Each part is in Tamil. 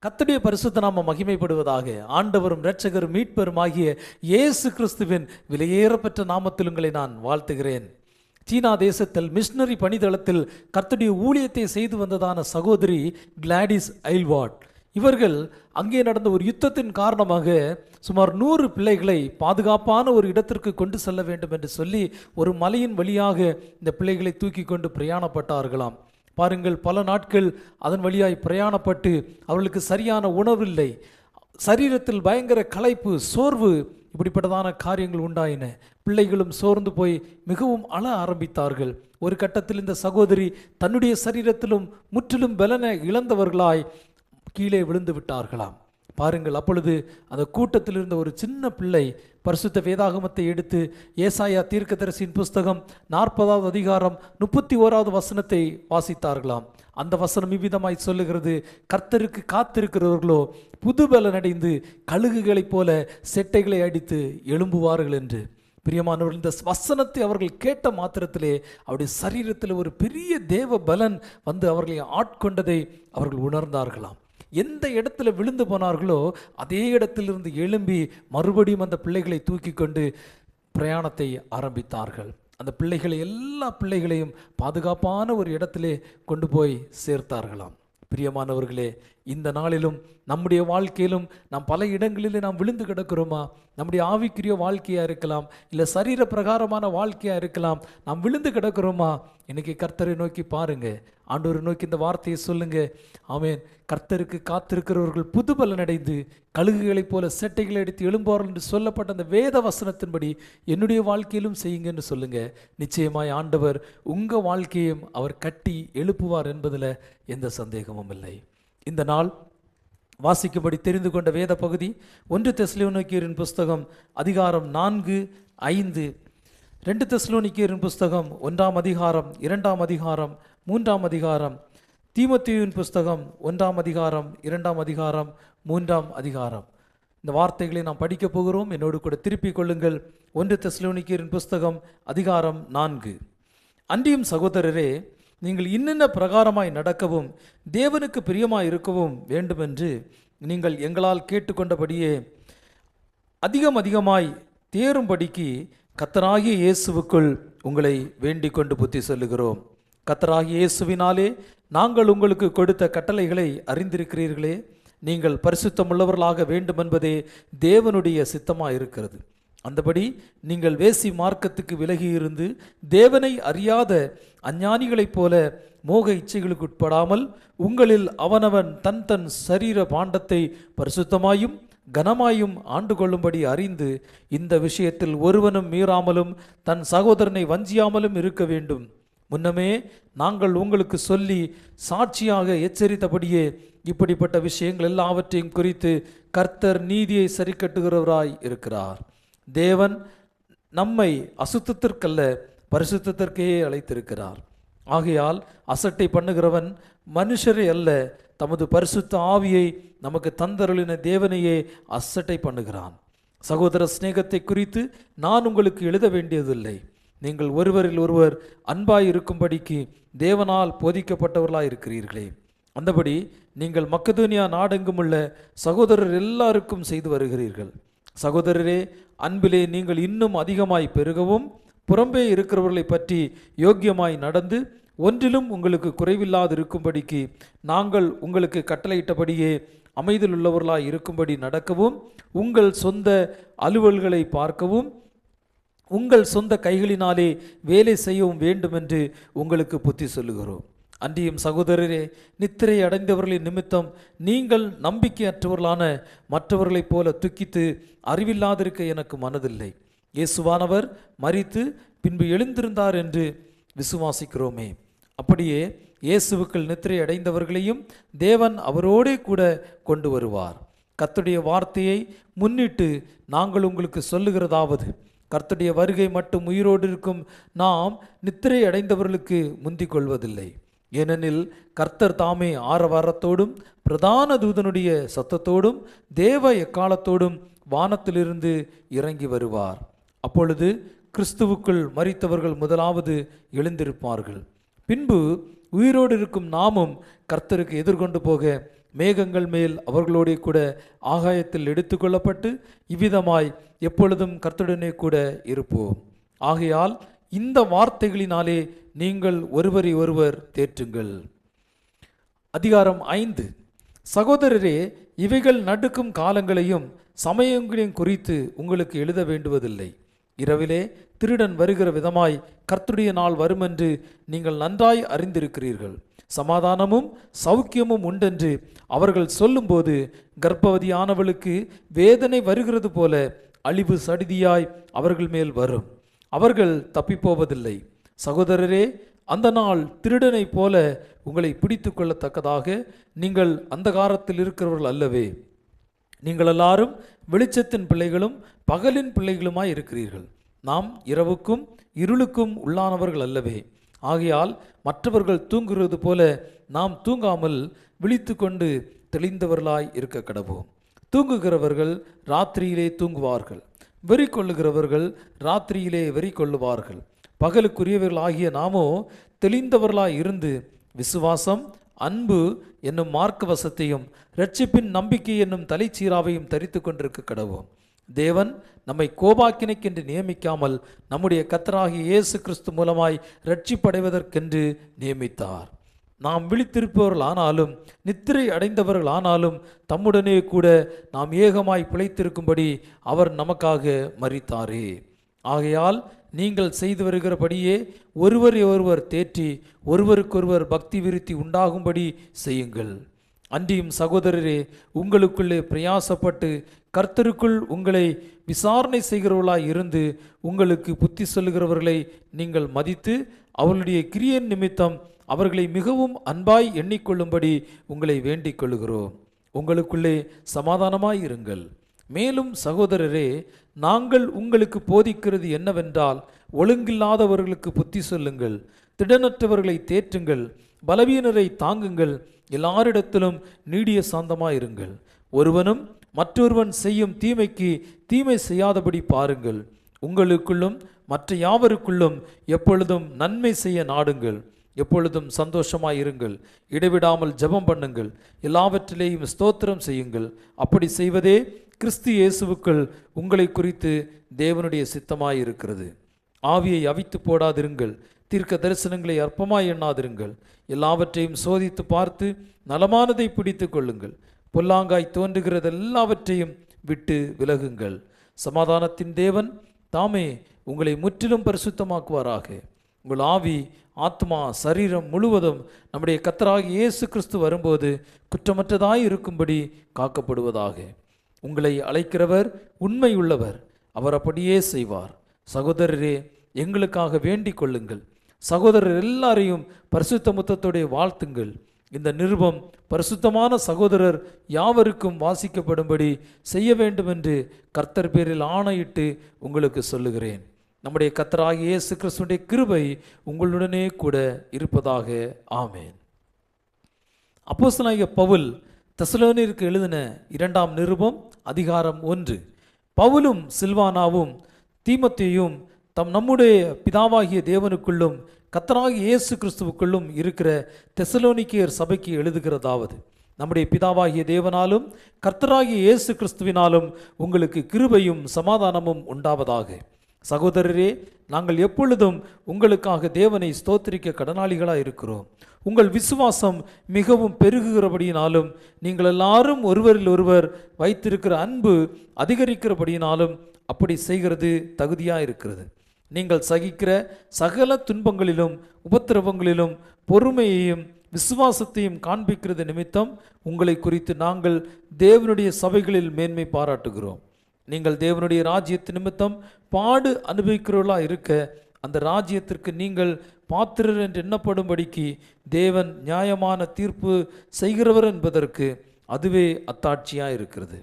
கர்த்தருடைய பரிசுத்த நாமம் மகிமைப்படுவதாக. ஆண்டவரும் இரட்சகரும் மீட்பரும் ஆகிய இயேசு கிறிஸ்துவின் விலையேறப்பெற்ற நாமத்தில் உங்களை நான் வாழ்த்துகிறேன். சீனா தேசத்தில் மிஷனரி பணிதளத்தில் கர்த்தருடைய ஊழியத்தை செய்து வந்ததான சகோதரி கிளாடிஸ் ஐல்வாட் இவர்கள் அங்கே நடந்த ஒரு யுத்தத்தின் காரணமாக சுமார் 100 பிள்ளைகளை பாதுகாப்பான ஒரு இடத்திற்கு கொண்டு செல்ல வேண்டும் என்று சொல்லி ஒரு மலையின் வழியாக இந்த பிள்ளைகளை தூக்கி கொண்டு பிரயாணப்பட்டார்களாம். பாருங்கள், பல நாட்கள் அதன் வழியாய் பிரயாணப்பட்டு அவர்களுக்கு சரியான உணவில்லை, சரீரத்தில் பயங்கர களைப்பு, சோர்வு, இப்படிப்பட்டதான காரியங்கள் உண்டாயின. பிள்ளைகளும் சோர்ந்து போய் மிகவும் அழ ஆரம்பித்தார்கள். ஒரு கட்டத்தில் இந்த சகோதரி தன்னுடைய சரீரத்திலும் முற்றிலும் பலனை இழந்தவர்களாய் கீழே விழுந்து விட்டார்களாம். பாருங்கள், அப்பொழுது அந்த கூட்டத்தில் இருந்த ஒரு சின்ன பிள்ளை பரிசுத்த வேதாகமத்தை எடுத்து ஏசாயா தீர்க்கதரிசியின் புஸ்தகம் 40வது அதிகாரம் 31வது வசனத்தை வாசித்தார்களாம். அந்த வசனம் இவ்விதமாய் சொல்லுகிறது: கர்த்தருக்கு காத்திருக்கிறவர்களோ புதுபலன் அடைந்து கழுகுகளைப் போல செட்டைகளை அடித்து எழும்புவார்கள் என்று. பிரியமானவர்கள், இந்த வசனத்தை அவர்கள் கேட்ட மாத்திரத்திலே அவருடைய சரீரத்தில் ஒரு பெரிய தேவ பலன் வந்து அவர்களை ஆட்கொண்டதை அவர்கள் உணர்ந்தார்களாம். எந்த இடத்துல விழுந்து போனார்களோ அதே இடத்திலிருந்து எழும்பி மறுபடியும் அந்த பிள்ளைகளை தூக்கி கொண்டு பிரயாணத்தை ஆரம்பித்தார்கள். அந்த பிள்ளைகளை எல்லா பிள்ளைகளையும் பாதுகாப்பான ஒரு இடத்திலே கொண்டு போய் சேர்த்தார்களாம். பிரியமானவர்களே, இந்த நாளிலும் நம்முடைய வாழ்க்கையிலும் நாம் பல இடங்களிலே நாம் விழுந்து கிடக்கிறோமா? நம்முடைய ஆவிக்குரிய வாழ்க்கையாக இருக்கலாம், இல்லை சரீர பிரகாரமான வாழ்க்கையாக இருக்கலாம். நாம் விழுந்து கிடக்கிறோமா? இன்னைக்கு கர்த்தரை நோக்கி பாருங்க, ஆண்டவரை நோக்கி இந்த வார்த்தையை சொல்லுங்க. ஆமென். கர்த்தருக்கு காத்திருக்கிறவர்கள் புதுபலன் அடைந்து கழுகுகளைப் போல செட்டைகளை அடித்து எழும்புவார்கள் என்று சொல்லப்பட்ட அந்த வேத வசனத்தின்படி என்னுடைய வாழ்க்கையிலும் செய்யுங்கன்னு சொல்லுங்க. நிச்சயமாய் ஆண்டவர் உங்கள் வாழ்க்கையும் அவர் கட்டி எழுப்புவார் என்பதில் எந்த சந்தேகமும் இல்லை. இந்த நாள் வாசிக்கும்படி தெரிந்து கொண்ட வேத பகுதி 1 தெசலோனிக்கேயரின் புஸ்தகம் அதிகாரம் 4-5, 2 தெசலோனிக்கேயரின் புஸ்தகம் 1ஆம் அதிகாரம் 2ஆம் அதிகாரம் 3ஆம் அதிகாரம், தீமோத்தேயுவின் புஸ்தகம் 1ஆம் அதிகாரம் 2ஆம் அதிகாரம் 3ஆம் அதிகாரம். இந்த வார்த்தைகளை நாம் படிக்கப் போகிறோம். என்னோடு கூட திருப்பிக் கொள்ளுங்கள். 1 தெசலோனிக்கேயரின் புஸ்தகம் அதிகாரம் 4. அன்றியும் சகோதரரே, நீங்கள் இன்னென்ன பிரகாரமாய் நடக்கவும் தேவனுக்கு பிரியமாய் இருக்கவும் வேண்டுமென்று நீங்கள் எங்களால் கேட்டுக்கொண்டபடியே அதிகமாய் தேரும்படிக்கு கர்த்தராகிய இயேசுவுக்குள் உங்களை வேண்டிக் கொண்டு புத்தி சொல்லுகிறோம். கர்த்தராகிய இயேசுவினாலே நாங்கள் உங்களுக்கு கொடுத்த கட்டளைகளை அறிந்திருக்கிறீர்களே. நீங்கள் பரிசுத்தமுள்ளவர்களாக வேண்டுமென்பதே தேவனுடைய சித்தமாக இருக்கிறது. அந்தபடி நீங்கள் வேசி மார்க்கத்துக்கு விலகி இருந்து தேவனை அறியாத அஞ்ஞானிகளைப் போல மோக இச்சைகளுக்கு உட்படாமல் உங்களில் அவனவன் தன் தன் சரீர பாண்டத்தை பரிசுத்தமாயும் கனமாயும் ஆண்டு கொள்ளும்படி அறிந்து இந்த விஷயத்தில் ஒருவனும் மீறாமலும் தன் சகோதரனை வஞ்சியாமலும் இருக்க வேண்டும். முன்னமே நாங்கள் உங்களுக்கு சொல்லி சாட்சியாக எச்சரித்தபடியே இப்படிப்பட்ட விஷயங்கள் எல்லாவற்றையும் குறித்து கர்த்தர் நீதியை சரி கட்டுகிறவராய் இருக்கிறார். தேவன் நம்மை அசுத்தத்திற்கல்ல பரிசுத்தத்திற்கே அழைத்திருக்கிறார். ஆகையால் அசட்டை பண்ணுகிறவன் மனுஷரே அல்ல, தமது பரிசுத்த ஆவியை நமக்கு தந்தருளின தேவனையே அசட்டை பண்ணுகிறான். சகோதர சிநேகத்தை குறித்து நான் உங்களுக்கு எழுத வேண்டியதில்லை. நீங்கள் ஒருவரில் ஒருவர் அன்பாய் இருக்கும்படிக்கு தேவனால் போதிக்கப்பட்டவர்களாய் இருக்கிறீர்களே. அந்தபடி நீங்கள் மக்கெதோனியா நாடெங்கும் உள்ள சகோதரர் எல்லாருக்கும் செய்து வருகிறீர்கள். சகோதரரே, அன்பிலே நீங்கள் இன்னும் அதிகமாய் பெருகவும் புறம்பே இருக்கிறவர்களை பற்றி யோக்கியமாய் நடந்து ஒன்றிலும் உங்களுக்கு குறைவில்லாது இருக்கும்படிக்கு நாங்கள் உங்களுக்கு கட்டளையிட்டபடியே அமைதியில் உள்ளவர்களாய் இருக்கும்படி நடக்கவும் உங்கள் சொந்த அலுவல்களை பார்க்கவும் உங்கள் சொந்த கைகளினாலே வேலை செய்யவும் வேண்டும் என்று உங்களுக்கு புத்தி சொல்லுகிறோம். அன்றியும் சகோதரரே, நித்திரை அடைந்தவர்களின் நிமித்தம் நீங்கள் நம்பிக்கையற்றவர்களான மற்றவர்களைப் போல துக்கித்து அறிவில்லாதிருக்க எனக்கு மனதில்லை. இயேசுவானவர் மரித்து பின்பு எழுந்திருந்தார் என்று விசுவாசிக்கிறோமே. அப்படியே இயேசுவுக்குள் நித்திரை அடைந்தவர்களையும் தேவன் அவரோடே கூட கொண்டு வருவார். கர்த்தருடைய வார்த்தையை முன்னிட்டு நாங்கள் உங்களுக்கு சொல்லுகிறதாவது, கர்த்தருடைய வருகை மட்டும் உயிரோடு இருக்கும் நாம் நித்திரை அடைந்தவர்களுக்கு முந்திக் கொள்வதில்லை. ஏனெனில் கர்த்தர் தாமே ஆரவாரத்தோடும் பிரதான தூதனுடைய சத்தத்தோடும் தேவ எக்காலத்தோடும் வானத்திலிருந்து இறங்கி வருவார். அப்பொழுது கிறிஸ்துவுக்குள் மரித்தவர்கள் முதலாவது எழுந்திருப்பார்கள். பின்பு உயிரோடு இருக்கும் நாமும் கர்த்தருக்கு எதிர்கொண்டு போக மேகங்கள் மேல் அவர்களோடே கூட ஆகாயத்தில் எடுத்துக்கொள்ளப்பட்டு இவ்விதமாய் எப்பொழுதும் கர்த்தருடனே கூட இருப்போம். ஆகையால் இந்த வார்த்தைகளினாலே நீங்கள் ஒருவரை ஒருவர் தேற்றுங்கள். அதிகாரம் 5. சகோதரரே, இவைகள் நடுக்கும் காலங்களையும் சமயங்களையும் குறித்து உங்களுக்கு எழுத வேண்டுவதில்லை. இரவிலே திருடன் வருகிற விதமாய் கர்த்தருடைய நாள் வருமென்று நீங்கள் நன்றாய் அறிந்திருக்கிறீர்கள். சமாதானமும் சௌக்கியமும் உண்டென்று அவர்கள் சொல்லும்போது கர்ப்பவதியானவளுக்கு வேதனை வருகிறது போல அழிவு சடிதியாய் அவர்கள் மேல் வரும். அவர்கள் தப்பிப்போவதில்லை. சகோதரரே, அந்த நாள் திருடனை போல உங்களை பிடித்து கொள்ளத்தக்கதாக நீங்கள் அந்தகாரத்தில் இருக்கிறவர்கள் அல்லவே. நீங்கள் எல்லாரும் வெளிச்சத்தின் பிள்ளைகளும் பகலின் பிள்ளைகளுமாய் இருக்கிறீர்கள். நாம் இரவுக்கும் இருளுக்கும் உள்ளானவர்கள் அல்லவே. ஆகையால் மற்றவர்கள் தூங்குகிறது போல நாம் தூங்காமல் விழித்து கொண்டு தெளிந்தவர்களாய் இருக்க கடவோம். தூங்குகிறவர்கள் ராத்திரியிலே தூங்குவார்கள், வெறி கொள்ளுகிறவர்கள் ராத்திரியிலே வெறி கொள்ளுவார்கள். பகலுக்குரியவர்கள் ஆகிய நாமோ தெளிந்தவர்களாய் இருந்து விசுவாசம், அன்பு என்னும் மார்க்க வசத்தையும் இரட்சிப்பின் நம்பிக்கை என்னும் தலைச்சீராவையும் தரித்து கொண்டிருக்க கடவோம். தேவன் நம்மை கோபாக்கினைக்கென்று நியமிக்காமல் நம்முடைய கர்த்தராகிய இயேசு கிறிஸ்து மூலமாய் இரட்சிப்படைவதற்கென்று நியமித்தார். நாம் விழித்திருப்பவர்கள் ஆனாலும் நித்திரை அடைந்தவர்கள் ஆனாலும் தம்முடனே கூட நாம் ஏகமாய் பிழைத்திருக்கும்படி அவர் நமக்காக மரித்தாரே. ஆகையால் நீங்கள் செய்து வருகிறபடியே ஒருவரை ஒருவர் தேற்றி ஒருவருக்கொருவர் பக்தி விருத்தி உண்டாகும்படி செய்யுங்கள். அன்றியும் சகோதரரே, உங்களுக்குள்ளே பிரயாசப்பட்டு கர்த்தருக்குள் உங்களை விசாரணை செய்கிறவர்களாய் இருந்து உங்களுக்கு புத்தி சொல்லுகிறவர்களை நீங்கள் மதித்து அவர்களுடைய கிரியின் நிமித்தம் அவர்களை மிகவும் அன்பாய் எண்ணிக்கொள்ளும்படி உங்களை வேண்டிக் கொள்ளுகிறோம். உங்களுக்குள்ளே சமாதானமாய் இருங்கள். மேலும் சகோதரரே, நாங்கள் உங்களுக்கு போதிக்கிறது என்னவென்றால், ஒழுங்கில்லாதவர்களுக்கு புத்தி சொல்லுங்கள், திடனற்றவர்களை தேற்றுங்கள், பலவீனரை தாங்குங்கள், எல்லாரிடத்திலும் நீடிய சாந்தமாயிருங்கள். ஒருவனும் மற்றொருவன் செய்யும் தீமைக்கு தீமை செய்யாதபடி பாருங்கள். உங்களுக்குள்ளும் மற்ற யாவருக்குள்ளும் எப்பொழுதும் நன்மை செய்ய நாடுங்கள். எப்பொழுதும் சந்தோஷமாயிருங்கள். இடைவிடாமல் ஜெபம் பண்ணுங்கள். எல்லாவற்றிலேயும் ஸ்தோத்திரம் செய்யுங்கள். அப்படி செய்வதே கிறிஸ்து இயேசுவுக்குள் உங்களை குறித்து தேவனுடைய சித்தமாயிருக்கிறது. ஆவியை அவித்து போடாதிருங்கள். தீர்க்க தரிசனங்களை அற்பமாய் எண்ணாதிருங்கள். எல்லாவற்றையும் சோதித்து பார்த்து நலமானதை பிடித்து கொள்ளுங்கள். பொல்லாங்காய் தோன்றுகிறது எல்லாவற்றையும் விட்டு விலகுங்கள். சமாதானத்தின் தேவன் தாமே உங்களை முற்றிலும் பரிசுத்தமாக்குவாராக. உங்கள் ஆவி, ஆத்மா, சரீரம் முழுவதும் நம்முடைய கர்த்தராகிய இயேசு கிறிஸ்து வரும்போது குற்றமற்றதாய் இருக்கும்படி காக்கப்படுவதாக. உங்களை அழைக்கிறவர் உண்மை உள்ளவர், அவர் அப்படியே செய்வார். சகோதரரே, எங்களுக்காக வேண்டிக் கொள்ளுங்கள். சகோதரர் எல்லாரையும் பரிசுத்த முத்தத்தோடைய வாழ்த்துங்கள். இந்த நிருபம் பரிசுத்தமான சகோதரர் யாவருக்கும் வாசிக்கப்படும்படி செய்ய வேண்டும் என்று கர்த்தர் பேரில் ஆணையிட்டு உங்களுக்கு சொல்லுகிறேன். நம்முடைய கர்த்தராகிய இயேசு கிறிஸ்துவினுடைய கிருபை உங்களுடனே கூட இருப்பதாக. ஆமேன். அப்போஸ்தலனாகிய பவுல் தெசலோனியருக்கு எழுதின 2ஆம் நிருபம் அதிகாரம் 1. பவுலும் சில்வானாவும் தீமோத்தேயும் நம்முடைய பிதாவாகிய தேவனுக்குள்ளும் கர்த்தராகிய இயேசு கிறிஸ்துவுக்குள்ளும் இருக்கிற தெசலோனிக்கேயர் சபைக்கு எழுதுகிறதாவது, நம்முடைய பிதாவாகிய தேவனாலும் கர்த்தராகிய இயேசு கிறிஸ்துவினாலும் உங்களுக்கு கிருபையும் சமாதானமும் உண்டாவதாக. சகோதரரே, நாங்கள் எப்பொழுதும் உங்களுக்காக தேவனை ஸ்தோத்திரிக்க கடனாளிகளாக இருக்கிறோம். உங்கள் விசுவாசம் மிகவும் பெருகுகிறபடியினாலும் நீங்கள் எல்லாரும் ஒருவரில் ஒருவர் வைத்திருக்கிற அன்பு அதிகரிக்கிறபடியினாலும் அப்படி செய்கிறது தகுதியாக இருக்கிறது. நீங்கள் சகிக்கிற சகல துன்பங்களிலும் உபத்திரவங்களிலும் பொறுமையையும் விசுவாசத்தையும் காண்பிக்கிறது நிமித்தம் உங்களை குறித்து நாங்கள் தேவனுடைய சபைகளில் மேன்மை பாராட்டுகிறோம். நீங்கள் தேவனுடைய ராஜ்யத்து நிமித்தம் பாடு அனுபவிக்கிறவர்களாக இருக்க அந்த ராஜ்யத்திற்கு நீங்கள் பாத்திரர் என்று எண்ணப்படும்படிக்கு தேவன் நியாயமான தீர்ப்பு செய்கிறவர் என்பதற்கு அதுவே அத்தாட்சியாக இருக்கிறது.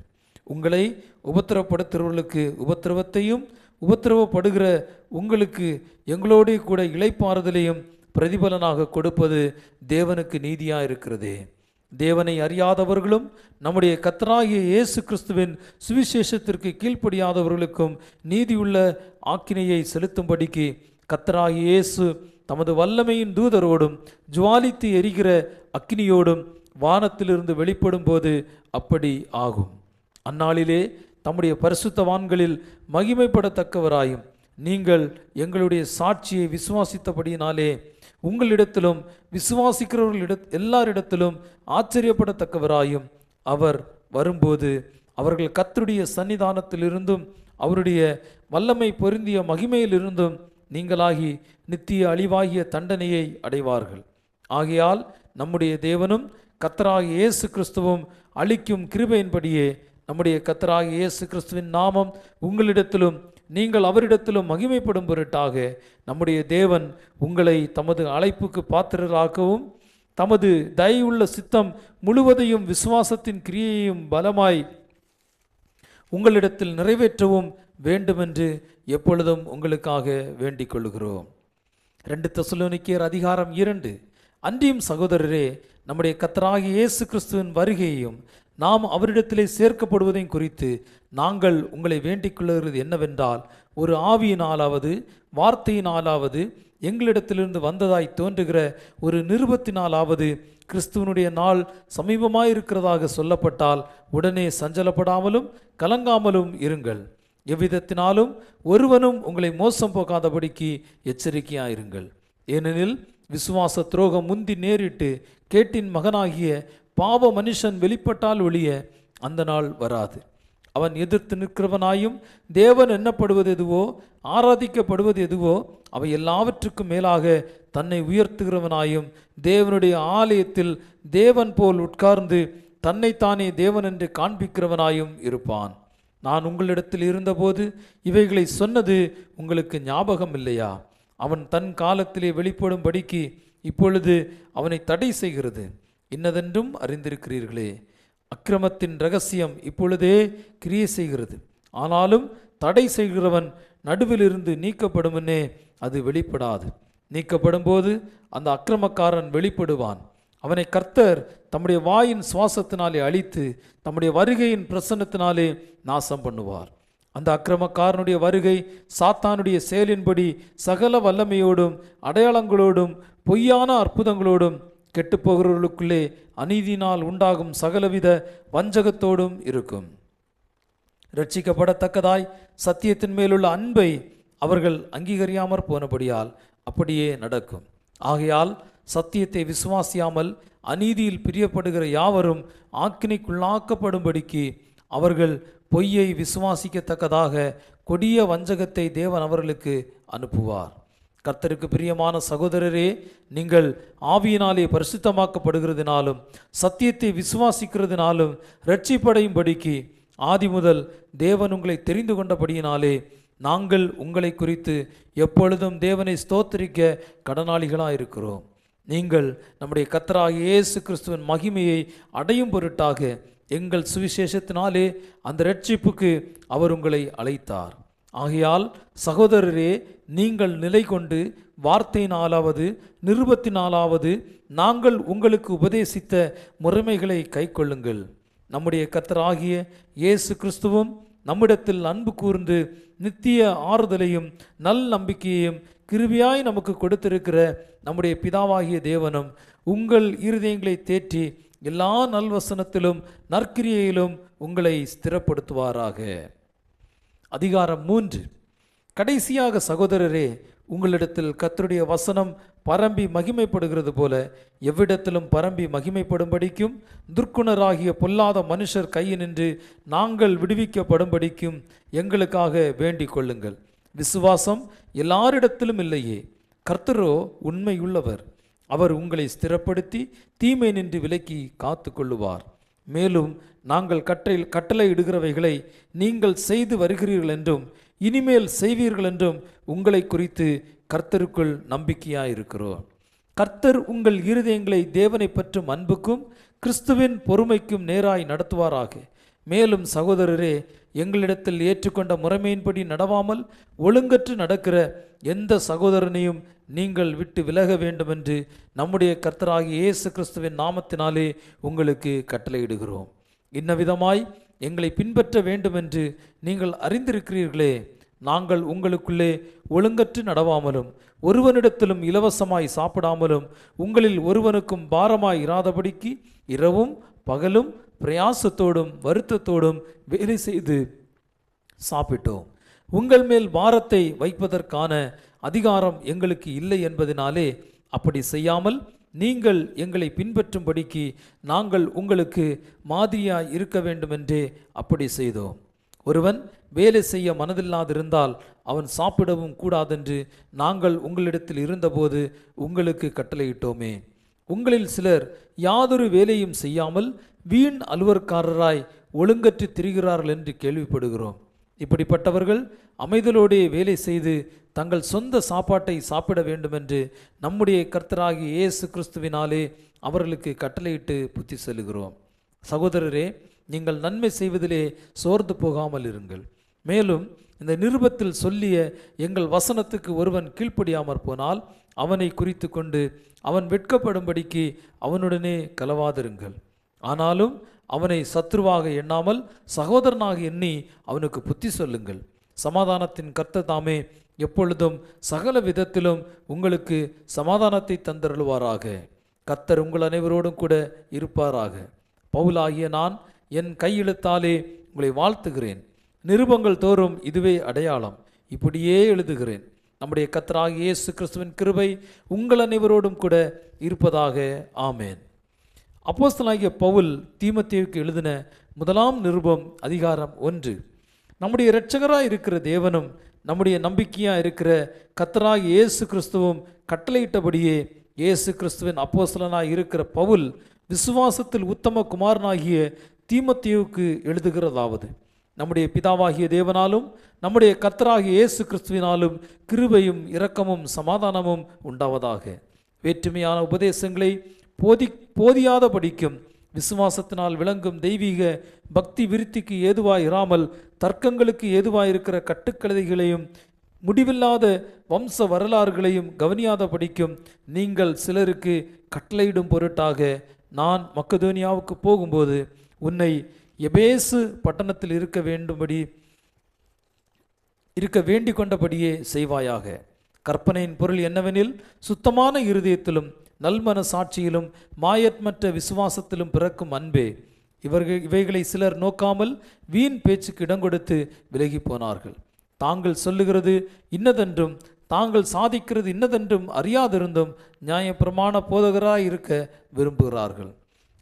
உங்களை உபத்திரவப்படுத்துகிறவர்களுக்கு உபத்திரவத்தையும் உபத்திரவப்படுகிற உங்களுக்கு எங்களோடு கூட இளைப்பாறுதலையும் பிரதிபலனாக கொடுப்பது தேவனுக்கு நீதியாக இருக்கிறதே. தேவனை அறியாதவர்களும் நம்முடைய கர்த்தராகிய இயேசு கிறிஸ்துவின் சுவிசேஷத்திற்கு கீழ்ப்படியாதவர்களுக்கும் நீதியுள்ள ஆக்கினையை செலுத்தும்படிக்கு கர்த்தராகிய இயேசு தமது வல்லமையின் தூதரோடும் ஜுவாலித்து எரிகிற அக்கினியோடும் வானத்திலிருந்து வெளிப்படும் போது அப்படி ஆகும். அந்நாளிலே தம்முடைய பரிசுத்தவான்களில் மகிமைப்படத்தக்கவராயும் நீங்கள் எங்களுடைய சாட்சியை விசுவாசித்தபடியினாலே உங்களிடத்திலும் எல்லாரிடத்திலும் ஆச்சரியப்படத்தக்கவராயும் அவர் வரும்போது அவர்கள் கர்த்தருடைய சன்னிதானத்திலிருந்தும் அவருடைய வல்லமை பொருந்திய மகிமையிலிருந்தும் நீங்களாகி நித்திய அழிவாகிய தண்டனையை அடைவார்கள். ஆகையால் நம்முடைய தேவனும் கர்த்தராகிய இயேசு கிறிஸ்துவும் அளிக்கும் கிருபையின்படியே நம்முடைய கர்த்தராகிய இயேசு கிறிஸ்துவின் நாமம் உங்களிடத்திலும் நீங்கள் அவரிடத்திலும் மகிமைப்படும் பொருட்டாக நம்முடைய தேவன் உங்களை தமது அழைப்புக்கு பாத்திரராக்கவும் தமது தயவுள்ள சித்தம் முழுவதையும் விசுவாசத்தின் கிரியையும் பலமாய் உங்களிடத்தில் நிறைவேற்றவும் வேண்டுமென்று எப்பொழுதும் உங்களுக்காக வேண்டிக் கொள்கிறோம். 2 தெசலோனிக்கேயர் அதிகாரம் 2. அன்றியும் சகோதரரே, நம்முடைய கர்த்தராகிய இயேசு கிறிஸ்துவின் வருகையையும் நாம் அவரிடத்திலே சேர்க்கப்படுவதையும் குறித்து நாங்கள் உங்களை வேண்டிக் கொள்கிறது என்னவென்றால், ஒரு ஆவியினாலாவது வார்த்தையினாலாவது எங்களிடத்திலிருந்து வந்ததாய் தோன்றுகிற ஒரு நிருபத்தினாலாவது கிறிஸ்துவனுடைய நாள் சமீபமாயிருக்கிறதாக சொல்லப்பட்டால் உடனே சஞ்சலப்படாமலும் கலங்காமலும் இருங்கள். எவ்விதத்தினாலும் ஒருவனும் உங்களை மோசம் போகாதபடிக்கு எச்சரிக்கையாயிருங்கள். ஏனெனில் விசுவாச துரோகம் முந்தி நேரிட்டு கேட்டின் மகனாகிய பாவ மனுஷன் வெளிப்பட்டால் ஒழிய அந்த நாள் வராது. அவன் எதிர்த்து நிற்கிறவனாயும் தேவன் எண்ணப்படுவது எதுவோ ஆராதிக்கப்படுவது எதுவோ அவை எல்லாவற்றுக்கும் மேலாக தன்னை உயர்த்துகிறவனாயும் தேவனுடைய ஆலயத்தில் தேவன் போல் உட்கார்ந்து தன்னைத்தானே தேவன் என்று காண்பிக்கிறவனாயும் இருப்பான். நான் உங்களிடத்தில் இருந்தபோது இவைகளை சொன்னது உங்களுக்கு ஞாபகம் இல்லையா? அவன் தன் காலத்திலே வெளிப்படும்படிக்கு இப்பொழுது அவனை தடை செய்கிறது இன்னதென்றும் அறிந்திருக்கிறீர்களே. அக்கிரமத்தின் இரகசியம் இப்பொழுதே கிரியை செய்கிறது. ஆனாலும் தடை செய்கிறவன் நடுவிலிருந்து நீக்கப்படுமுன்னே அது வெளிப்படாது. நீக்கப்படும் போது அந்த அக்கிரமக்காரன் வெளிப்படுவான். அவனை கர்த்தர் தம்முடைய வாயின் சுவாசத்தினாலே அழித்து தம்முடைய வருகையின் பிரசன்னத்தினாலே நாசம் பண்ணுவார். அந்த அக்கிரமக்காரனுடைய வருகை சாத்தானுடைய செயலின்படி சகல வல்லமையோடும் அடையாளங்களோடும் பொய்யான அற்புதங்களோடும் கெட்டுப்போகிறவர்களுக்குள்ளே அநீதியினால் உண்டாகும் சகலவித வஞ்சகத்தோடும் இருக்கும். இரட்சிக்கப்படத்தக்கதாய் சத்தியத்தின் மேலுள்ள அன்பை அவர்கள் அங்கீகரியாமற் போனபடியால் அப்படியே நடக்கும். ஆகையால் சத்தியத்தை விசுவாசியாமல் அநீதியில் பிரியப்படுகிற யாவரும் ஆக்கினைக்குள்ளாக்கப்படும்படிக்கு அவர்கள் பொய்யை விசுவாசிக்கத்தக்கதாக கொடிய வஞ்சகத்தை தேவன் அவர்களுக்கு அனுப்புவார். கர்த்தருக்கு பிரியமான சகோதரரே, நீங்கள் ஆவியினாலே பரிசுத்தமாக்கப்படுகிறதினாலும் சத்தியத்தை விசுவாசிக்கிறதினாலும் இரட்சிப்படையும்படிக்கு ஆதி முதல் தேவன் உங்களை தெரிந்து கொண்டபடியினாலே நாங்கள் உங்களை குறித்து எப்பொழுதும் தேவனை ஸ்தோத்திரிக்க கடனாளிகளாயிருக்கிறோம். நீங்கள் நம்முடைய கர்த்தராகிய இயேசு கிறிஸ்துவின் மகிமையை அடையும் பொருட்டாக எங்கள் சுவிசேஷத்தினாலே அந்த இரட்சிப்புக்கு அவர் உங்களை அழைத்தார். ஆகையால் சகோதரரே, நீங்கள் நிலை கொண்டு வார்த்தையினாலாவது நிருபத்தினாலாவது நாங்கள் உங்களுக்கு உபதேசித்த முறைமைகளை கைக்கொள்ளுங்கள். நம்முடைய கர்த்தராகிய இயேசு கிறிஸ்துவும் நம்மிடத்தில் அன்பு கூர்ந்து நித்திய ஆறுதலையும் நல் நம்பிக்கையையும் கிருபையாய் நமக்கு கொடுத்திருக்கிற நம்முடைய பிதாவாகிய தேவனும் உங்கள் இருதயங்களை தேற்றி எல்லா நல்வசனத்திலும் நற்கிரியையிலும் உங்களை ஸ்திரப்படுத்துவாராக. அதிகாரம் 3. கடைசியாக சகோதரரே, உங்களிடத்தில் கர்த்தருடைய வசனம் பரம்பி மகிமைப்படுகிறது போல எவ்விடத்திலும் பரம்பி மகிமைப்படும்படிக்கும் துர்க்குணராகிய பொல்லாத மனுஷர் கையினின்று நாங்கள் விடுவிக்கப்படும்படிக்கும் எங்களுக்காக வேண்டிக் கொள்ளுங்கள். விசுவாசம் எல்லாரிடத்திலும் இல்லையே, கர்த்தரோ உண்மையுள்ளவர். அவர் உங்களை ஸ்திரப்படுத்தி தீமை நின்று விலக்கி காத்து கொள்ளுவார். மேலும் நாங்கள் கட்டளை இடுகிறவைகளை நீங்கள் செய்து வருகிறீர்கள் என்றும் இனிமேல் செய்வீர்கள் என்றும் உங்களை குறித்து கர்த்தருக்குள் நம்பிக்கையாயிருக்கிறோம். கர்த்தர் உங்கள் இருதயங்களை தேவனை பற்றும் அன்புக்கும் கிறிஸ்துவின் பொறுமைக்கும் நேராய் நடத்துவாராக. மேலும் சகோதரரே, எங்களிடத்தில் ஏற்றுக்கொண்ட முறைமையின்படி நடவாமல் ஒழுங்கற்று நடக்கிற எந்த சகோதரனையும் நீங்கள் விட்டு விலக வேண்டுமென்று நம்முடைய கர்த்தராகிய இயேசு கிறிஸ்துவின் நாமத்தினாலே உங்களுக்கு கட்டளையிடுகிறோம். இன்னவிதமாய் எங்களை பின்பற்ற வேண்டுமென்று நீங்கள் அறிந்திருக்கிறீர்களே. நாங்கள் உங்களுக்குள்ளே ஒழுங்கற்று நடவாமலும் ஒருவனிடத்திலும் இலவசமாய் சாப்பிடாமலும் உங்களில் ஒருவனுக்கும் பாரமாய் இராதபடிக்கு இரவும் பகலும் பிரயாசத்தோடும் வருத்தத்தோடும் வேலை செய்து சாப்பிட்டோம். உங்கள் மேல் பாரத்தை வைப்பதற்கான அதிகாரம் எங்களுக்கு இல்லை என்பதனாலே அப்படி செய்யாமல் நீங்கள் எங்களை பின்பற்றும்படிக்கு நாங்கள் உங்களுக்கு மாதிரியாய் இருக்க வேண்டுமென்றே அப்படி செய்தோம். ஒருவன் வேலை செய்ய மனதில்லாதிருந்தால் அவன் சாப்பிடவும் கூடாதென்று நாங்கள் உங்களிடத்தில் இருந்தபோது உங்களுக்கு கட்டளையிட்டோமே. உங்களில் சிலர் யாதொரு வேலையும் செய்யாமல் வீண் அலுவற்காரராய் ஒழுங்கற்று திரிகிறார்கள் என்று கேள்விப்படுகிறோம். இப்படிப்பட்டவர்கள் அமைதலோடே வேலை செய்து தங்கள் சொந்த சாப்பாட்டை சாப்பிட வேண்டுமென்று நம்முடைய கர்த்தராகிய இயேசு கிறிஸ்துவினாலே அவர்களுக்கு கட்டளையிட்டு புத்தி செல்கிறோம். சகோதரரே, நீங்கள் நன்மை செய்வதிலே சோர்ந்து போகாமல் இருங்கள். மேலும் இந்த நிருபத்தில் சொல்லிய எங்கள் வசனத்துக்கு ஒருவன் கீழ்ப்படியாமற் போனால் அவனை குறித்து கொண்டு அவன் வெட்கப்படும்படிக்கு அவனுடனே கலவாதிருங்கள். ஆனாலும் அவனை சத்ருவாக எண்ணாமல் சகோதரனாக எண்ணி அவனுக்கு புத்தி சொல்லுங்கள். சமாதானத்தின் கர்த்தர் தாமே எப்பொழுதும் சகல விதத்திலும் உங்களுக்கு சமாதானத்தை தந்தருள்வாராக. கர்த்தர் உங்கள் அனைவரோடும் கூட இருப்பாராக. பவுலாகிய நான் என் கையெழுத்தாலே உங்களை வாழ்த்துகிறேன். நிருபங்கள் தோறும் இதுவே அடையாளம். இப்படியே எழுதுகிறேன். நம்முடைய கர்த்தராகிய இயேசு கிறிஸ்துவின் கிருபை உங்கள் அனைவரோடும் கூட இருப்பதாக. ஆமேன். அப்போஸ்தலனாகிய பவுல் தீமோத்தேயுவுக்கு எழுதின முதலாம் நிருபம் அதிகாரம் 1. நம்முடைய இரட்சகராய் இருக்கிற தேவனும் நம்முடைய நம்பிக்கையாக இருக்கிற கர்த்தராகிய இயேசு கிறிஸ்துவும் கட்டளையிட்டபடியே இயேசு கிறிஸ்துவின் அப்போஸ்தலனாய் இருக்கிற பவுல் விசுவாசத்தில் உத்தம குமாரனாகிய தீமோத்தேயுவுக்கு எழுதுகிறதாவது: நம்முடைய பிதாவாகிய தேவனாலும் நம்முடைய கர்த்தராகிய இயேசு கிறிஸ்துவினாலும் கிருபையும் இரக்கமும் சமாதானமும் உண்டாவதாக. வேற்றுமையான உபதேசங்களை போதியாத படிக்கும் விசுவாசத்தினால் விளங்கும் தெய்வீக பக்தி விருத்திக்கு ஏதுவாய் இராமல் தர்க்கங்களுக்கு ஏதுவாயிருக்கிற கட்டுக்கழுதைகளையும் முடிவில்லாத வம்ச வரலாறுகளையும் கவனியாத படிக்கும் நீங்கள் சிலருக்கு கட்டளையிடும் பொருட்டாக நான் மக்கதோனியாவுக்கு போகும்போது உன்னை எபேசு பட்டணத்தில் இருக்க வேண்டிக் கொண்டபடியே செய்வாயாக. கற்பனையின் பொருள் என்னவெனில், சுத்தமான இருதயத்திலும் நல்மன சாட்சியிலும் மாயற்மற்ற விசுவாசத்திலும் பிறக்கும் அன்பே. இவைகளை சிலர் நோக்காமல் வீண் பேச்சுக்கு இடங்கொடுத்து விலகி போனார்கள். தாங்கள் சொல்லுகிறது இன்னதென்றும் தாங்கள் சாதிக்கிறது இன்னதென்றும் அறியாதிருந்தும் நியாயப்பிரமாண போதகராய் இருக்க விரும்புகிறார்கள்.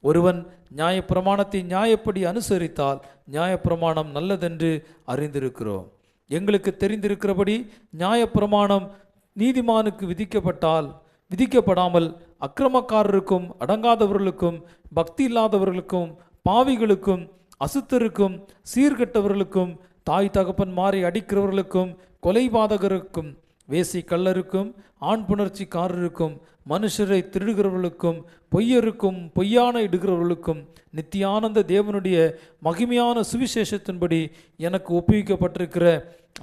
ஒருவன் நியாயப்பிரமாணத்தை நியாயப்படி அனுசரித்தால் நியாயப்பிரமாணம் நல்லதென்று அறிந்திருக்கிறோம். எங்களுக்கு தெரிந்திருக்கிறபடி நியாயப்பிரமாணம் நீதிமானுக்கு விதிக்கப்படாமல் அக்கிரமக்காரருக்கும் அடங்காதவர்களுக்கும் பக்தி இல்லாதவர்களுக்கும் பாவிகளுக்கும் அசுத்தருக்கும் சீர்கெட்டவர்களுக்கும் தாய் தகப்பன் மாறி அடிக்கிறவர்களுக்கும் கொலைபாதகருக்கும் வேசி கள்ளருக்கும் ஆண் புணர்ச்சிக்காரருக்கும் மனுஷரை திருடுகிறவர்களுக்கும் பொய்யருக்கும் பொய்யான இடுகிறவர்களுக்கும் நித்தியானந்த தேவனுடைய மகிமையான சுவிசேஷத்தின்படி எனக்கு ஒப்புவிக்கப்பட்டிருக்கிற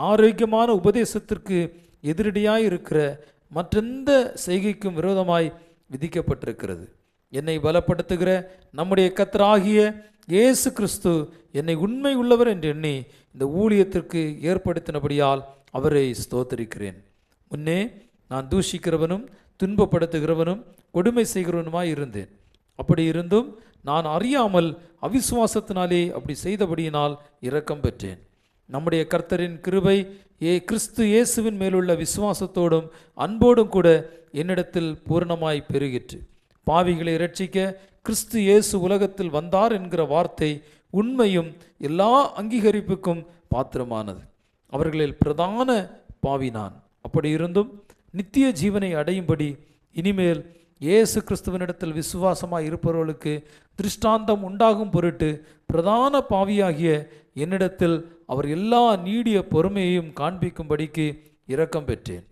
ஆரோக்கியமான உபதேசத்திற்கு எதிரடியாய் இருக்கிற மற்றெந்த செய்கைக்கும் விரோதமாய் விதிக்கப்பட்டிருக்கிறது. என்னை பலப்படுத்துகிற நம்முடைய கர்த்தராகிய இயேசு கிறிஸ்து என்னை உண்மை உள்ளவர் என்று எண்ணி இந்த ஊழியத்திற்கு ஏற்படுத்தினபடியால் அவரை ஸ்தோத்தரிக்கிறேன். முன்னே நான் தூஷிக்கிறவனும் துன்பப்படுத்துகிறவனும் கொடுமை செய்கிறவனுமாய் இருந்தேன். அப்படி இருந்தும் நான் அறியாமல் அவிசுவாசத்தினாலே அப்படி செய்தபடியினால் இரக்கம் பெற்றேன். நம்முடைய கர்த்தரின் கிருபை கிறிஸ்து இயேசுவின் மேலுள்ள விசுவாசத்தோடும் அன்போடும் கூட என்னிடத்தில் பூரணமாய் பெருகிற்று. பாவிகளை இரட்சிக்க கிறிஸ்து இயேசு உலகத்தில் வந்தார் என்கிற வார்த்தை உண்மையும் எல்லா அங்கீகரிப்புக்கும் பாத்திரமானது. அவர்களில் பிரதான பாவி நான். அப்படி இருந்தும் நித்திய ஜீவனை அடையும்படி இனிமேல் இயேசு கிறிஸ்துவனிடத்தில் விசுவாசமாய் இருப்பவர்களுக்கு திருஷ்டாந்தம் உண்டாகும் பொருட்டு பிரதான பாவியாகிய என்னிடத்தில் அவர் எல்லா நீடிய பொறுமையையும் காண்பிக்கும்படிக்கு இரக்கம் பெற்றேன்.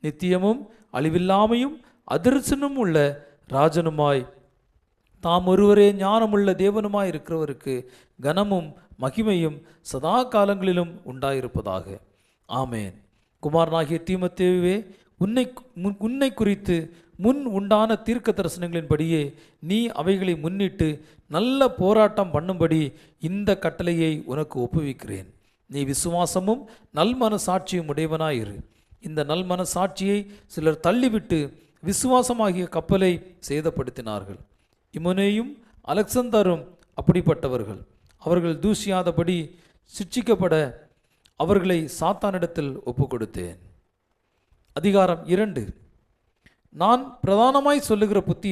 நித்தியமும் அழிவில்லாமையும் அதிர்சனும் உள்ள ராஜனுமாய் தாம் ஒருவரே ஞானமுள்ள தேவனுமாய் இருக்கிறவருக்கு கனமும் மகிமையும் சதா காலங்களிலும் உண்டாயிருப்பதாக. ஆமேன். குமாரனாகிய தீமோத்தேயுவே, உன்னை குறித்து முன் உண்டான தீர்க்க தரிசனங்களின்படியே நீ அவைகளை முன்னிட்டு நல்ல போராட்டம் பண்ணும்படி இந்த கட்டளையை உனக்கு ஒப்புவிக்கிறேன். நீ விசுவாசமும் நல்மன சாட்சியும் உடையவனாயிரு. இந்த நல்மன சாட்சியை சிலர் தள்ளிவிட்டு விசுவாசமாகிய கப்பலை சேதப்படுத்தினார்கள். இமுனேயும் அலெக்சந்தரும் அப்படிப்பட்டவர்கள். அவர்கள் தூசியாதபடி சிட்சிக்கப்பட அவர்களை சாத்தானிடத்தில் ஒப்புக்கொடுத்தேன். அதிகாரம் 2. நான் பிரதானமாய் சொல்லுகிற புத்தி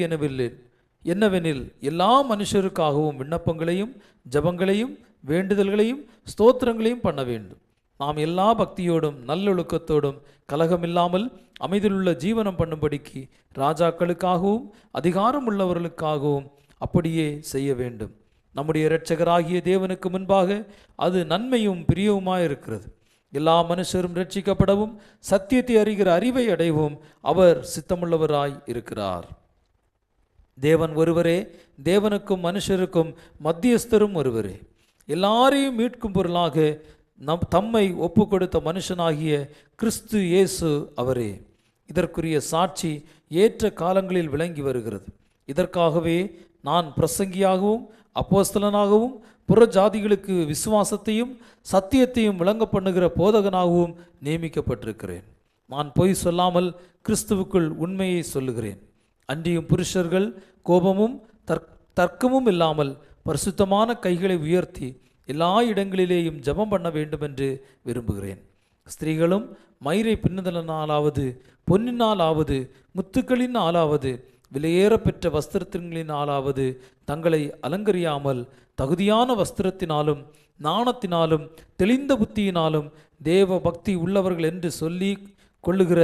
என்னவெனில் எல்லா மனுஷருக்காகவும் விண்ணப்பங்களையும் ஜபங்களையும் வேண்டுதல்களையும் ஸ்தோத்திரங்களையும் பண்ண வேண்டும். நாம் எல்லா பக்தியோடும் நல்லொழுக்கத்தோடும் கலகமில்லாமல் அமைதியுள்ள ஜீவனம் பண்ணும்படிக்கு ராஜாக்களுக்காகவும் அதிகாரம் உள்ளவர்களுக்காகவும் அப்படியே செய்ய வேண்டும். நம்முடைய இரட்சகராகிய தேவனுக்கு முன்பாக அது நன்மையும் பிரியவுமாயிருக்கிறது. எல்லா மனுஷரும் ரட்சிக்கப்படவும் சத்தியத்தை அறிகிற அறிவை அடையவும் அவர் சித்தமுள்ளவராய் இருக்கிறார். தேவன் ஒருவரே, தேவனுக்கும் மனுஷருக்கும் மத்தியஸ்தரும் ஒருவரே. எல்லாரையும் மீட்கும் பொருளாக தம்மை ஒப்பு கொடுத்த மனுஷனாகிய கிறிஸ்து இயேசு அவரே. இதற்குரிய சாட்சி ஏற்ற காலங்களில் விளங்கி வருகிறது. இதற்காகவே நான் பிரசங்கியாகவும் அப்போஸ்தலனாகவும் புற ஜாதிகளுக்கு விசுவாசத்தையும் சத்தியத்தையும் விளங்க பண்ணுகிற போதகனாகவும் நியமிக்கப்பட்டிருக்கிறேன். நான் பொய் சொல்லாமல் கிறிஸ்துவுக்குள் உண்மையை சொல்லுகிறேன். அன்றியும் புருஷர்கள் கோபமும் தர்க்கமும் இல்லாமல் பரிசுத்தமான கைகளை உயர்த்தி எல்லா இடங்களிலேயும் ஜெபம் பண்ண வேண்டும் என்று விரும்புகிறேன். ஸ்திரீகளும் மயிரை பின்னுதலினாலாவது பொன்னினாலாவது முத்துக்களின் ஆளாவது விலையேற பெற்ற வஸ்திரத்தின் ஆளாவது தங்களை அலங்கரியாமல் தகுதியான வஸ்திரத்தினாலும் நாணத்தினாலும் தெளிந்த புத்தியினாலும் தேவ பக்தி உள்ளவர்கள் என்று சொல்லி கொள்ளுகிற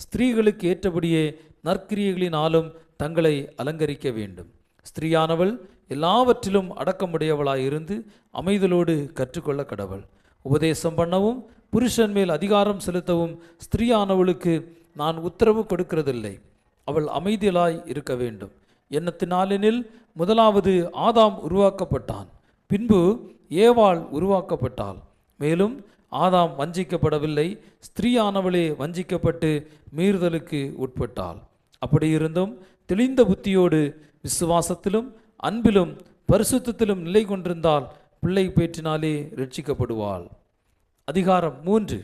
ஸ்திரீகளுக்கு ஏற்றபடியே நற்கிரியைகளினாலும் தங்களை அலங்கரிக்க வேண்டும். ஸ்திரீயானவள் எல்லாவற்றிலும் அடக்கமுடையவளாயிருந்து அமைதலோடு கற்றுக்கொள்ள கடவள். உபதேசம் பண்ணவும் புருஷன் மேல் அதிகாரம் செலுத்தவும் ஸ்திரீயானவளுக்கு நான் உத்தரவு கொடுக்கிறதில்லை. அவள் அமைதியாய் இருக்க வேண்டும். எண்ணத்தினாலெனில் முதலாவது ஆதாம் உருவாக்கப்பட்டான், பின்பு ஏவாள் உருவாக்கப்பட்டாள். மேலும் ஆதாம் வஞ்சிக்கப்படவில்லை, ஸ்திரீயானவளே வஞ்சிக்கப்பட்டு மீறுதலுக்கு உட்பட்டாள். அப்படியிருந்தும் தெளிந்த புத்தியோடு விசுவாசத்திலும் அன்பிலும் பரிசுத்தத்திலும் நிலை கொண்டிருந்தால் பிள்ளை பேற்றினாலே ரட்சிக்கப்படுவாள். அதிகாரம் 3.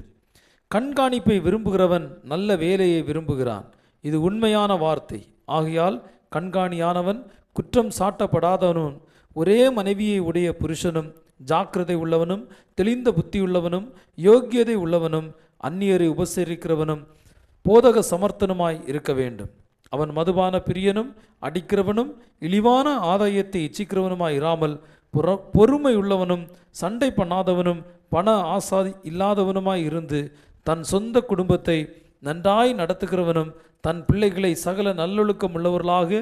கண்காணிப்பை விரும்புகிறவன் நல்ல வேலையை விரும்புகிறான். இது உண்மையான வார்த்தை. ஆகையால் கண்காணியானவன் குற்றம் சாட்டப்படாதவனும் ஒரே மனைவியை உடைய புருஷனும் ஜாக்கிரதை உள்ளவனும் தெளிந்த புத்தியுள்ளவனும் யோக்கியதை உள்ளவனும் அந்நியரை உபசரிக்கிறவனும் போதக சமர்த்தனுமாய் இருக்க வேண்டும். அவன் மதுபான பிரியனும் அடிக்கிறவனும் இழிவான ஆதாயத்தை இச்சிக்கிறவனுமாய் இராமல் பொறுமை உள்ளவனும் சண்டை பண்ணாதவனும் பண ஆசாதி இல்லாதவனுமாய் இருந்து தன் சொந்த குடும்பத்தை நன்றாய் நடத்துகிறவனும் தன் பிள்ளைகளை சகல நல்லொழுக்கம் உள்ளவர்களாக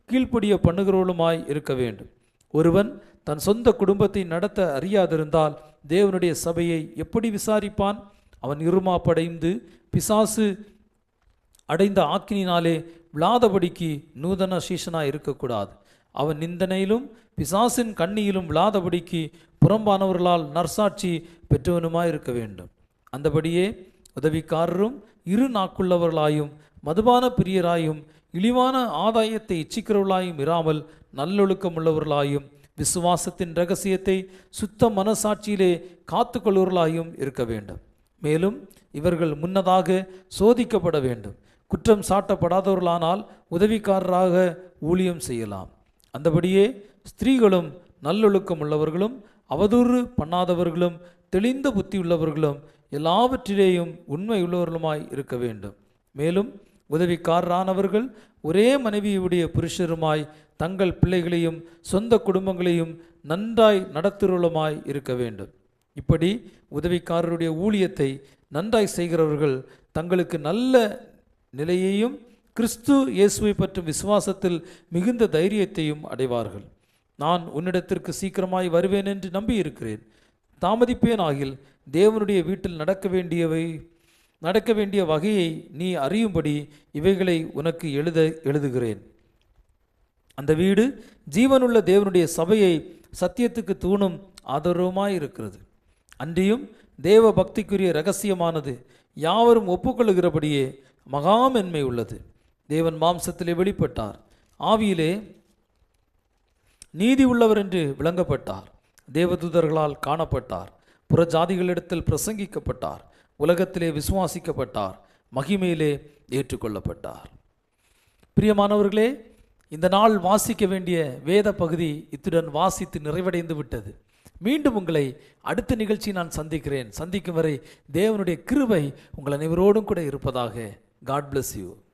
கீழ்ப்படிய பண்ணுகிறவளுமாய் இருக்க வேண்டும். ஒருவன் தன் சொந்த குடும்பத்தை நடத்த அறியாதிருந்தால் தேவனுடைய சபையை எப்படி விசாரிப்பான்? அவன் இருமாப்படைந்து பிசாசு அடைந்த ஆக்கினினாலே விழாதபடிக்கு நூதன சீஷனாய் இருக்கக்கூடாது. அவன் நிந்தனையிலும் பிசாசின் கண்ணியிலும் விழாதபடிக்கு புறம்பானவர்களால் நற்சாட்சி பெற்றவனுமாய் இருக்க வேண்டும். அந்தபடியே உதவிக்காரரும் இரு நாக்குள்ளவர்களாயும் மதுபான பிரியராயும் இழிவான ஆதாயத்தை இச்சிக்கிறவர்களாயும் இராமல் நல்லொழுக்கம் உள்ளவர்களாயும் விசுவாசத்தின் இரகசியத்தை சுத்த மனசாட்சியிலே காத்து கொள்வர்களாயும் இருக்க வேண்டும். மேலும் இவர்கள் முன்னதாக சோதிக்கப்பட வேண்டும். குற்றம் சாட்டப்படாதவர்களானால் உதவிக்காரராக ஊழியம் செய்யலாம். அந்தபடியே ஸ்திரீகளும் நல்லொழுக்கம் உள்ளவர்களும் அவதூறு பண்ணாதவர்களும் தெளிந்த புத்தி உள்ளவர்களும் எல்லாவற்றிலேயும் உண்மை உள்ளவர்களுமாய் இருக்க வேண்டும். மேலும் உதவிக்காரரானவர்கள் ஒரே மனைவியுடைய புருஷருமாய் தங்கள் பிள்ளைகளையும் சொந்த குடும்பங்களையும் நன்றாய் நடத்துகிறவர்களுமாய் இருக்க வேண்டும். இப்படி உதவிக்காரருடைய ஊழியத்தை நன்றாய் செய்கிறவர்கள் தங்களுக்கு நல்ல நிலையையும் கிறிஸ்து இயேசுவை பற்றும் விசுவாசத்தில் மிகுந்த தைரியத்தையும் அடைவார்கள். நான் உன்னிடத்திற்கு சீக்கிரமாய் வருவேன் என்று நம்பியிருக்கிறேன். தாமதிப்பேன் ஆகில் தேவனுடைய வீட்டில் நடக்க வேண்டிய வகையை நீ அறியும்படி இவைகளை உனக்கு எழுதுகிறேன். அந்த வீடு ஜீவனுள்ள தேவனுடைய சபையை சத்தியத்துக்கு தூணும் ஆதரவுமாயிருக்கிறது. அன்றியும் தேவ பக்திக்குரிய இரகசியமானது யாவரும் ஒப்புக்கொள்ளுகிறபடியே மகாமென்மை உள்ளது. தேவன் மாம்சத்திலே வெளிப்பட்டார், ஆவியிலே நீதி உள்ளவர் என்று விளங்கப்பட்டார், தேவதூதர்களால் காணப்பட்டார், புறஜாதிகளிடத்தில் பிரசங்கிக்கப்பட்டார், உலகத்திலே விசுவாசிக்கப்பட்டார், மகிமையிலே ஏற்றுக்கொள்ளப்பட்டார். பிரியமானவர்களே, இந்த நாள் வாசிக்க வேண்டிய வேத பகுதி இத்துடன் வாசித்து நிறைவடைந்து விட்டது. மீண்டும் உங்களை அடுத்த நிகழ்ச்சி நான் சந்திக்கிறேன். சந்திக்கும் வரை தேவனுடைய கிருபை உங்கள் அனைவரோடும் கூட இருப்பதாக. God bless you.